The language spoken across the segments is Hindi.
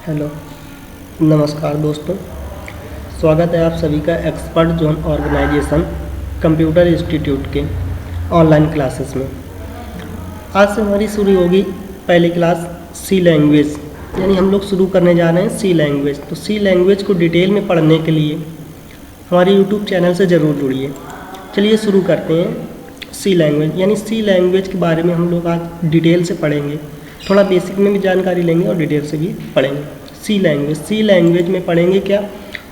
हेलो, नमस्कार दोस्तों। स्वागत है आप सभी का expert zone organisation computer institute के ऑनलाइन क्लासेस में। आज से हमारी शुरू होगी पहली क्लास सी लैंग्वेज, यानी हम लोग शुरू करने जा रहे हैं सी लैंग्वेज। तो सी लैंग्वेज को डिटेल में पढ़ने के लिए हमारे यूट्यूब चैनल से ज़रूर जुड़िए। चलिए शुरू करते हैं सी लैंग्वेज। यानी सी लैंग्वेज के बारे में हम लोग आज डिटेल से पढ़ेंगे, थोड़ा बेसिक में भी जानकारी लेंगे और डिटेल से भी पढ़ेंगे। सी लैंग्वेज में पढ़ेंगे क्या,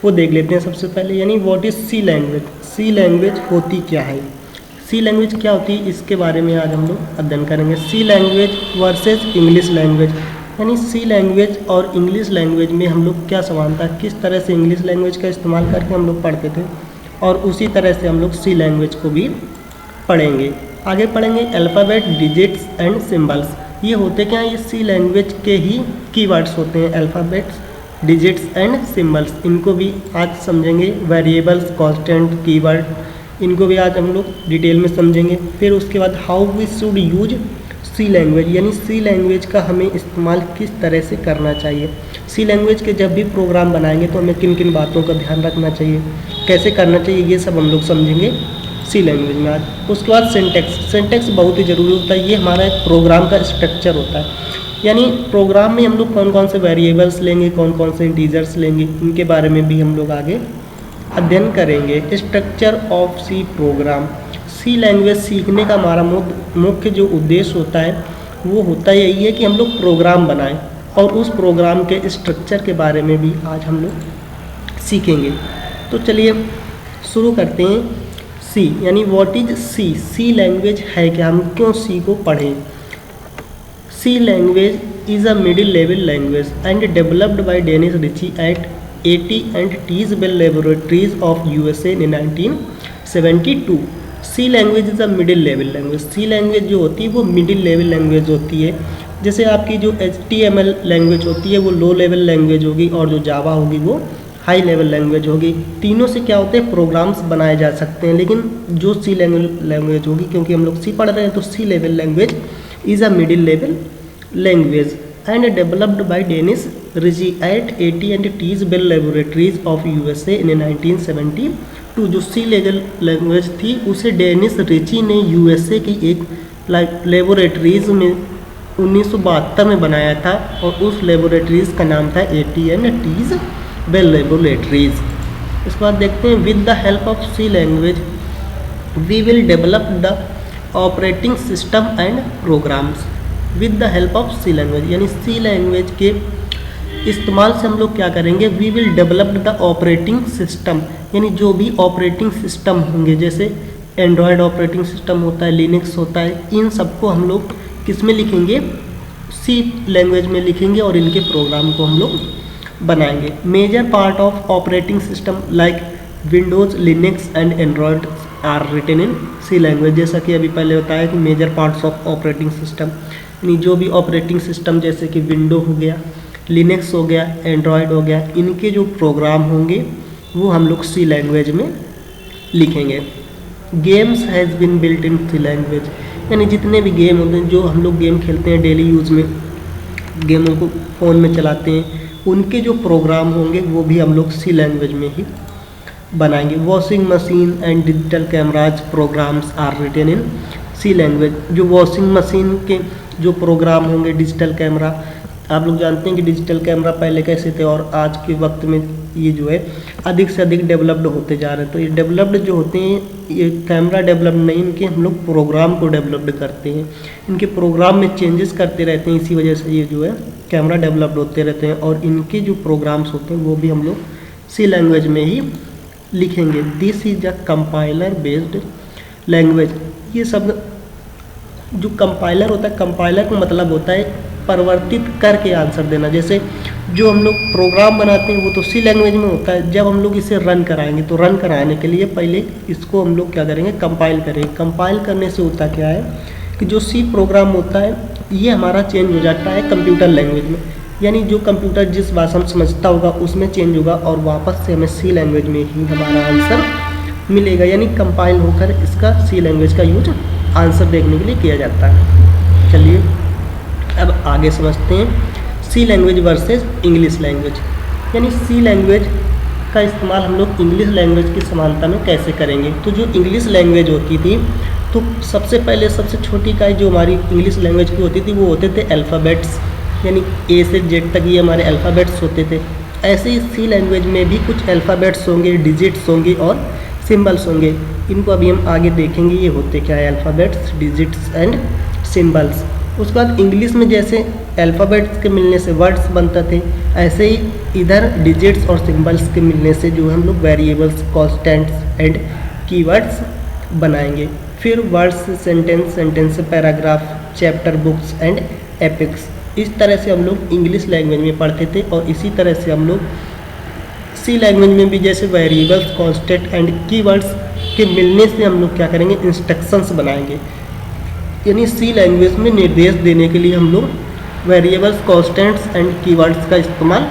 वो देख लेते हैं सबसे पहले। यानी what is C language, C language होती क्या है, सी लैंग्वेज क्या होती है, इसके बारे में आज हम लोग अध्ययन करेंगे। सी लैंग्वेज वर्सेस इंग्लिश लैंग्वेज, यानी सी लैंग्वेज और इंग्लिश लैंग्वेज में हम लोग क्या समानता है, किस तरह से इंग्लिश लैंग्वेज का इस्तेमाल करके हम लोग पढ़ते थे और उसी तरह से हम लोग सी लैंग्वेज को भी पढ़ेंगे। आगे पढ़ेंगे अल्फ़ाबेट, डिजिट्स एंड सिंबल्स। ये होते क्या हैं, ये सी लैंग्वेज के ही कीवर्ड्स होते हैं, अल्फ़ाबेट्स, डिजिट्स एंड सिंबल्स। इनको भी आज समझेंगे। वेरिएबल्स, कांस्टेंट, कीवर्ड, इनको भी आज हम लोग डिटेल में समझेंगे। फिर उसके बाद how we should use C language, यानी सी लैंग्वेज का हमें इस्तेमाल किस तरह से करना चाहिए। सी लैंग्वेज के जब भी प्रोग्राम बनाएंगे तो हमें किन किन बातों का ध्यान रखना चाहिए, कैसे करना चाहिए, ये सब हम लोग समझेंगे सी लैंग्वेज में आज। उसके बाद सिंटैक्स बहुत ही ज़रूरी होता है। ये हमारा एक प्रोग्राम का स्ट्रक्चर होता है। यानी प्रोग्राम में हम लोग कौन कौन से वेरिएबल्स लेंगे, कौन कौन से इंटीजर्स लेंगे, इनके बारे में भी हम लोग आगे अध्ययन करेंगे। Structure of C program, C language सीखने का हमारा मुख्य जो उद्देश्य होता है वो होता यही है कि हम लोग प्रोग्राम बनाएं और उस प्रोग्राम के स्ट्रक्चर के बारे में भी आज हम लोग सीखेंगे। तो चलिए शुरू करते हैं। सी यानी what is C, C language है क्या, हम क्यों सी को पढ़ें। C language is a middle level language and developed by Dennis Ritchie at AT&T's Bell Laboratories of USA in 1972। C language is a middle level language. C language जो होती है वो मिडिल लेवल लैंग्वेज होती है। जैसे आपकी जो HTML लैंग्वेज होती है वो लो लेवल लैंग्वेज होगी और जो जावा होगी वो हाई लेवल लैंग्वेज होगी। तीनों से क्या होते हैं, प्रोग्राम्स बनाए जा सकते हैं। लेकिन जो सी लैंग्वेज होगी, क्योंकि हम लोग सी पढ़ रहे हैं, तो C level language is a middle level language and developed by Dennis Ritchie at AT&T's Bell Laboratories of USA in 1972। जो सी लेवल लैंग्वेज थी उसे डेनिस रिची ने USA की एक लेबोरेटरीज में 1972 में बनाया था और उस लेबोरेटरीज का नाम था AT&T's Bell Laboratories। इसके बाद देखते हैं with the help of C language we will develop the operating system and programs. With the help of C language, यानी सी लैंग्वेज के इस्तेमाल से हम लोग क्या करेंगे, we will develop the operating system, यानी जो भी ऑपरेटिंग सिस्टम होंगे, जैसे एंड्रॉयड ऑपरेटिंग सिस्टम होता है, लिनक्स होता है, इन सबको हम लोग किस में लिखेंगे, सी लैंग्वेज में लिखेंगे और इनके प्रोग्राम को हम लोग बनाएंगे। Major part of operating system like Windows, Linux and Android are written in C language. जैसा कि अभी पहले बताया कि major parts of operating system, यानी जो भी ऑपरेटिंग सिस्टम जैसे कि विंडो हो गया, लिनक्स हो गया, एंड्रॉयड हो गया, इनके जो प्रोग्राम होंगे वो हम लोग सी लैंग्वेज में लिखेंगे। Games has been built in C language, यानी जितने भी गेम होते हैं, जो हम लोग गेम खेलते हैं डेली यूज़ में, गेमों को फ़ोन में चलाते हैं, उनके जो प्रोग्राम होंगे वो भी हम लोग सी लैंग्वेज में ही बनाएंगे। Washing machine and digital cameras programs are written in C language. जो वॉशिंग मशीन के जो प्रोग्राम होंगे, डिजिटल कैमरा, आप लोग जानते हैं कि डिजिटल कैमरा पहले कैसे थे और आज के वक्त में ये जो है अधिक से अधिक डेवलप्ड होते जा रहे हैं। तो ये डेवलप्ड जो होते हैं, ये कैमरा डेवलप्ड नहीं, इनके हम लोग प्रोग्राम को डेवलप्ड करते हैं, इनके प्रोग्राम में चेंजेस करते रहते हैं। इसी वजह से ये जो है कैमरा डेवलप्ड होते रहते हैं और इनके जो प्रोग्राम्स होते हैं वो भी हम लोग सी लैंग्वेज में ही लिखेंगे। This is a compiler based language. ये सब जो कंपाइलर होता है, कंपाइलर का मतलब होता है परिवर्तित करके आंसर देना। जैसे जो हम लोग प्रोग्राम बनाते हैं वो तो सी लैंग्वेज में होता है, जब हम लोग इसे रन कराएंगे तो रन कराने के लिए पहले इसको हम लोग क्या करेंगे, कंपाइल करेंगे। कंपाइल करने से होता क्या है कि जो सी प्रोग्राम होता है ये हमारा चेंज हो जाता है कंप्यूटर लैंग्वेज में, यानी जो कंप्यूटर जिस भाषा में समझता होगा उसमें चेंज होगा और वापस से हमें सी लैंग्वेज में ही हमारा आंसर मिलेगा। यानी कंपाइल होकर इसका सी लैंग्वेज का यूज आंसर देखने के लिए किया जाता है। चलिए अब आगे समझते हैं। सी लैंग्वेज वर्सेस इंग्लिश लैंग्वेज, यानी सी लैंग्वेज का इस्तेमाल हम लोग इंग्लिश लैंग्वेज की समानता में कैसे करेंगे। तो जो इंग्लिश लैंग्वेज होती थी, तो सबसे पहले सबसे छोटी इकाई जो हमारी इंग्लिश लैंग्वेज की होती थी वो होते थे अल्फ़ाबेट्स, यानी ए से जेड तक ये हमारे अल्फ़ाबेट्स होते थे। ऐसे ही सी लैंग्वेज में भी कुछ अल्फ़ाबेट्स होंगे, डिजिट्स होंगी और सिंबल्स होंगे। इनको अभी हम आगे देखेंगे ये होते क्या है, अल्फ़ाबेट्स, डिजिट्स एंड सिंबल्स। उसके बाद इंग्लिश में जैसे अल्फ़ाबेट्स के मिलने से वर्ड्स बनते थे, ऐसे ही इधर डिजिट्स और सिंबल्स के मिलने से जो हम लोग वेरिएबल्स, कॉन्स्टेंट्स एंड कीवर्ड्स बनाएंगे। फिर वर्ड्स से सेंटेंस, सेंटेंस से paragraph, chapter, books and epics. इस तरह से हम लोग इंग्लिश लैंग्वेज में पढ़ते थे और इसी तरह से हम लोग सी लैंग्वेज में भी जैसे वेरिएबल्स, कॉन्स्टेंट एंड कीवर्ड्स के मिलने से हम लोग क्या करेंगे, इंस्ट्रक्शंस बनाएंगे। यानी सी लैंग्वेज में निर्देश देने के लिए हम लोग वेरिएबल्स, कॉन्स्टेंट्स एंड कीवर्ड्स का इस्तेमाल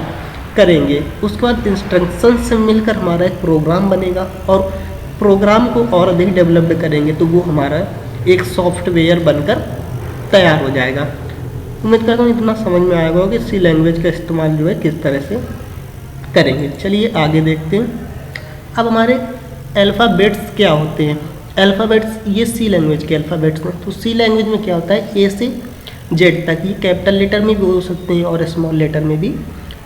करेंगे। उसके बाद इंस्ट्रक्शन से मिलकर हमारा एक प्रोग्राम बनेगा और प्रोग्राम को और अधिक डेवलप्ड करेंगे तो वो हमारा एक सॉफ्टवेयर बनकर तैयार हो जाएगा। उम्मीद करता हूँ इतना समझ में आएगा कि सी लैंग्वेज का इस्तेमाल जो है किस तरह से करेंगे। चलिए आगे देखते हैं। अब हमारे अल्फ़ाबेट्स क्या होते हैं। अल्फ़ाबेट्स ये सी लैंग्वेज के अल्फ़ाबेट्स हैं। तो सी लैंग्वेज में क्या होता है, ए से जेड तक, ये कैपिटल लेटर में भी हो सकते हैं और स्मॉल लेटर में भी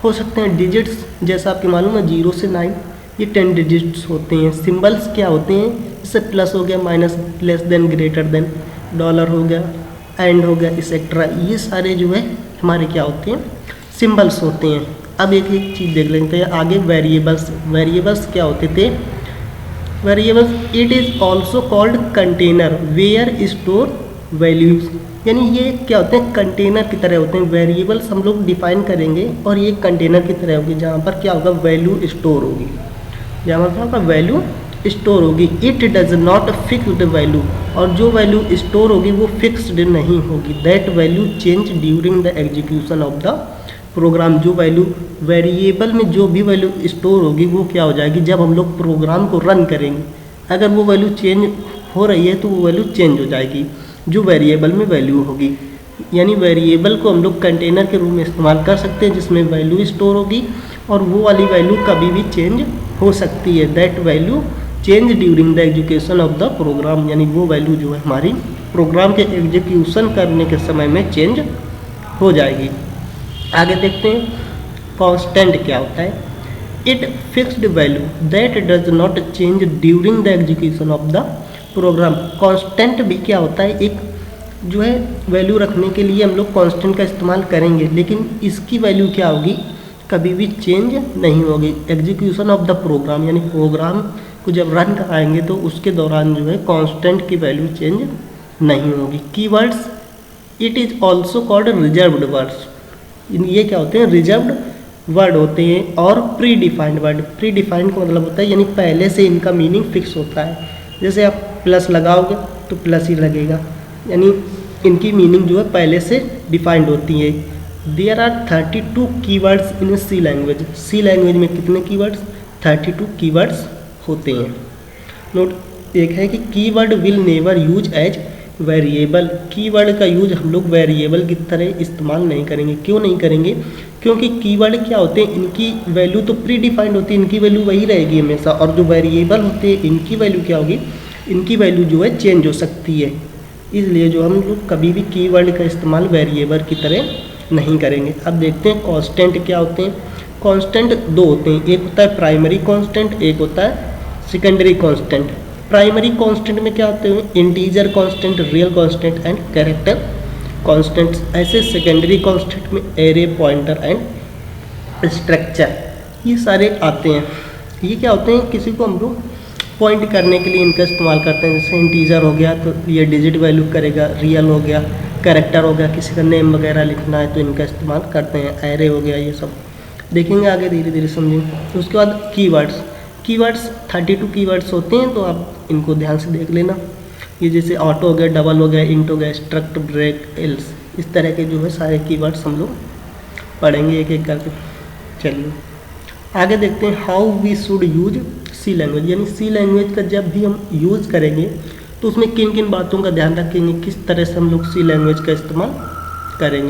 हो सकते हैं। डिजिट्स जैसा आपको मालूम है 0 से 9, ये 10 डिजिट्स होते हैं। सिंबल्स क्या होते हैं, जैसे प्लस हो गया, minus, less than, greater than, dollar हो गया, एंड हो गया, एक्सेट्रा। ये सारे जो है हमारे क्या होते हैं, सिंबल्स होते हैं। अब एक एक चीज़ देख लेते हैं आगे। वेरिएबल्स, वेरिएबल्स क्या होते थे, variables it is also called container where store values, यानी ये क्या होते हैं, कंटेनर की तरह होते हैं। वेरिएबल्स हम लोग डिफाइन करेंगे और ये कंटेनर की तरह होगी जहाँ पर क्या होगा, वैल्यू स्टोर होगी, जहाँ पर क्या होगा, वैल्यू स्टोर होगी। It does not fixed value, और जो वैल्यू स्टोर होगी वो फिक्स्ड नहीं होगी। That value change during the execution of the program. जो वैल्यू वेरिएबल में जो भी वैल्यू स्टोर होगी वो क्या हो जाएगी, जब हम लोग प्रोग्राम को रन करेंगे अगर वो वैल्यू चेंज हो रही है तो वो वैल्यू चेंज हो जाएगी जो वेरिएबल में वैल्यू होगी। यानी वेरिएबल को हम लोग कंटेनर के रूप में इस्तेमाल कर सकते हैं जिसमें वैल्यू स्टोर होगी और वो वाली वैल्यू कभी भी चेंज हो सकती है। That value change during the execution of the program, यानी वो वैल्यू जो है हमारी प्रोग्राम के एग्जीक्यूशन करने के समय में चेंज हो जाएगी। आगे देखते हैं कांस्टेंट क्या होता है। It fixed value that does not change during the execution of the program. Constant भी क्या होता है, एक जो है वैल्यू रखने के लिए हम लोग कांस्टेंट का इस्तेमाल करेंगे, लेकिन इसकी वैल्यू क्या होगी, कभी भी चेंज नहीं होगी। एग्जीक्यूशन ऑफ द प्रोग्राम, यानी प्रोग्राम को जब रन कराएंगे तो उसके दौरान जो है कांस्टेंट की वैल्यू चेंज नहीं होगी। Keywords, it is also called reserved words. ये क्या होते हैं, रिजर्व्ड वर्ड होते हैं और pre defined word. Pre defined का मतलब होता है यानी पहले से इनका मीनिंग फिक्स होता है। जैसे आप प्लस लगाओगे तो प्लस ही लगेगा, यानी इनकी मीनिंग जो है पहले से डिफाइंड होती है। There are 32 keywords in C language. C language में कितने कीवर्ड्स, 32 कीवर्ड्स होते हैं। नोट एक है कि keyword will never use as variable. Keyword का यूज हम लोग वेरिएबल की तरह इस्तेमाल नहीं करेंगे। क्यों नहीं करेंगे, क्योंकि कीवर्ड क्या होते हैं, इनकी वैल्यू तो प्री डिफाइंड होती है, इनकी वैल्यू वही रहेगी हमेशा। और जो वेरिएबल होते हैं इनकी वैल्यू क्या होगी, इनकी वैल्यू जो है चेंज हो सकती है। इसलिए जो हम लोग कभी भी कीवर्ड का इस्तेमाल वेरिएबल की तरह नहीं करेंगे। अब देखते हैं कांस्टेंट क्या होते हैं। कांस्टेंट दो होते हैं, एक होता है प्राइमरी कांस्टेंट, एक होता है सेकेंडरी कांस्टेंट। प्राइमरी कांस्टेंट में क्या होते हैं, integer constant, real constant and character constants. ऐसे सेकेंडरी कांस्टेंट में एरे, पॉइंटर एंड स्ट्रक्चर, ये सारे आते हैं। ये क्या होते हैं, किसी को हम लोग पॉइंट करने के लिए इनका इस्तेमाल करते हैं। जैसे इंटीजर हो गया तो ये डिजिट वैल्यू करेगा, रियल हो गया, कैरेक्टर हो गया, किसी का नेम वगैरह लिखना है तो इनका इस्तेमाल करते हैं। एरे हो गया, ये सब देखेंगे आगे धीरे धीरे समझेंगे। उसके बाद कीवर्ड्स। कीवर्ड्स 32 कीवर्ड्स होते हैं, तो आप इनको ध्यान से देख लेना। ये जैसे ऑटो हो गया, डबल हो गया, इंट हो गया, स्ट्रक्ट, ब्रेक, एल्स, इस तरह के जो है सारे कीवर्ड्स हम लोग पढ़ेंगे एक एक करके। चलिए आगे देखते हैं how we should use C language. यानी सी लैंग्वेज का जब भी हम यूज़ करेंगे तो उसमें किन किन बातों का ध्यान रखेंगे, किस तरह से हम लोग सी लैंग्वेज का इस्तेमाल करेंगे।